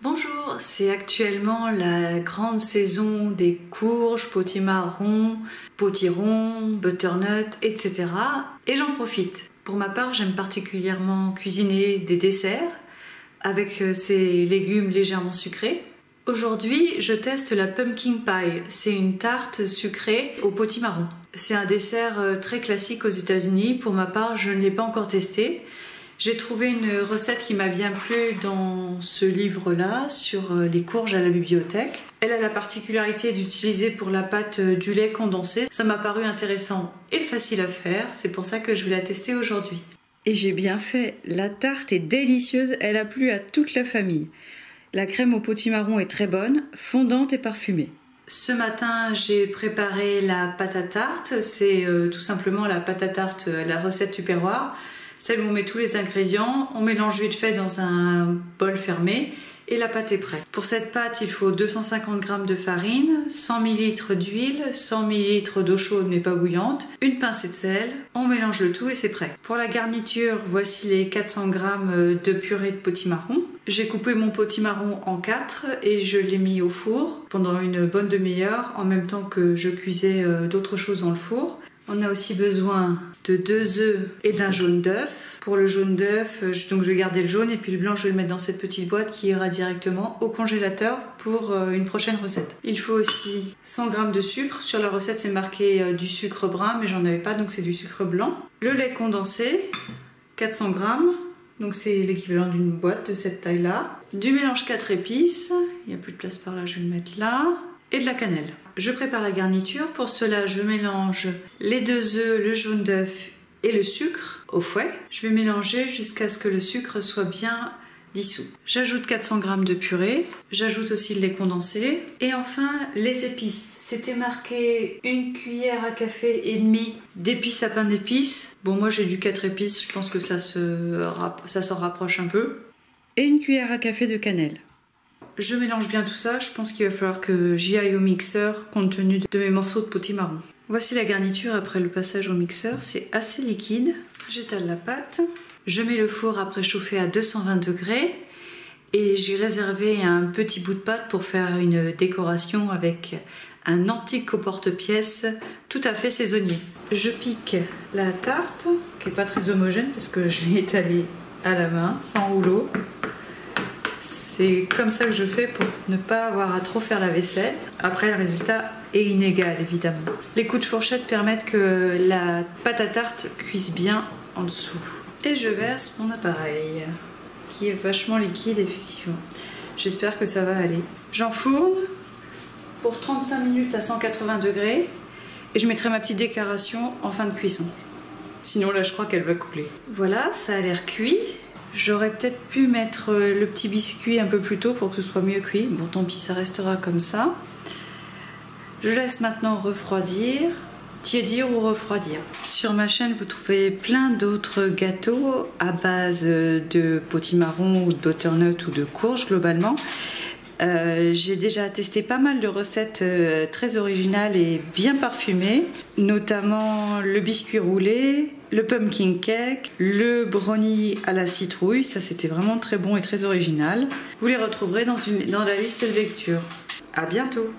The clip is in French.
Bonjour, c'est actuellement la grande saison des courges, potimarron, potirons, butternut, etc. Et j'en profite. Pour ma part, j'aime particulièrement cuisiner des desserts avec ces légumes légèrement sucrés. Aujourd'hui, je teste la pumpkin pie. C'est une tarte sucrée au potimarron. C'est un dessert très classique aux États-Unis. Pour ma part, je ne l'ai pas encore testé. J'ai trouvé une recette qui m'a bien plu dans ce livre-là sur les courges à la bibliothèque. Elle a la particularité d'utiliser pour la pâte du lait condensé. Ça m'a paru intéressant et facile à faire. C'est pour ça que je vais la tester aujourd'hui. Et j'ai bien fait. La tarte est délicieuse. Elle a plu à toute la famille. La crème au potimarron est très bonne, fondante et parfumée. Ce matin, j'ai préparé la pâte à tarte. C'est tout simplement la pâte à tarte, la recette Tupperware. Celle où on met tous les ingrédients, on mélange vite fait dans un bol fermé et la pâte est prête. Pour cette pâte, il faut 250 g de farine, 100 ml d'huile, 100 ml d'eau chaude mais pas bouillante, une pincée de sel, on mélange le tout et c'est prêt. Pour la garniture, voici les 400 g de purée de potimarron. J'ai coupé mon potimarron en 4 et je l'ai mis au four pendant une bonne demi-heure en même temps que je cuisais d'autres choses dans le four. On a aussi besoin de 2 œufs et d'un jaune d'œuf. Pour le jaune d'œuf, je vais garder le jaune et puis le blanc, je vais le mettre dans cette petite boîte qui ira directement au congélateur pour une prochaine recette. Il faut aussi 100 g de sucre. Sur la recette, c'est marqué du sucre brun, mais j'en avais pas, donc c'est du sucre blanc. Le lait condensé, 400 g. Donc c'est l'équivalent d'une boîte de cette taille-là. Du mélange 4 épices. Il n'y a plus de place par là, je vais le mettre là. Et de la cannelle. Je prépare la garniture. Pour cela, je mélange les 2 œufs, le jaune d'œuf et le sucre au fouet. Je vais mélanger jusqu'à ce que le sucre soit bien dissous. J'ajoute 400 g de purée. J'ajoute aussi le lait condensé. Et enfin, les épices. C'était marqué 1 cuillère à café et demi d'épices à pain d'épices. Bon, moi j'ai du 4 épices. Je pense que ça s'en rapproche un peu. Et 1 cuillère à café de cannelle. Je mélange bien tout ça, je pense qu'il va falloir que j'y aille au mixeur compte tenu de mes morceaux de potimarron. Voici la garniture après le passage au mixeur, c'est assez liquide. J'étale la pâte, je mets le four à préchauffer à 220 degrés et j'ai réservé un petit bout de pâte pour faire une décoration avec un antique au porte-pièce tout à fait saisonnier. Je pique la tarte, qui n'est pas très homogène parce que je l'ai étalée à la main, sans rouleau. C'est comme ça que je fais pour ne pas avoir à trop faire la vaisselle. Après, le résultat est inégal, évidemment. Les coups de fourchette permettent que la pâte à tarte cuise bien en dessous. Et je verse mon appareil, qui est vachement liquide, effectivement. J'espère que ça va aller. J'enfourne pour 35 minutes à 180 degrés et je mettrai ma petite décoration en fin de cuisson. Sinon, là, je crois qu'elle va couler. Voilà, ça a l'air cuit. J'aurais peut-être pu mettre le petit biscuit un peu plus tôt pour que ce soit mieux cuit. Bon, tant pis, ça restera comme ça. Je laisse maintenant refroidir, tiédir ou refroidir. Sur ma chaîne, vous trouvez plein d'autres gâteaux à base de potimarron ou de butternut ou de courge globalement. J'ai déjà testé pas mal de recettes très originales et bien parfumées, notamment le biscuit roulé, le pumpkin cake, le brownie à la citrouille, ça c'était vraiment très bon et très original. Vous les retrouverez dans la liste de lecture. À bientôt!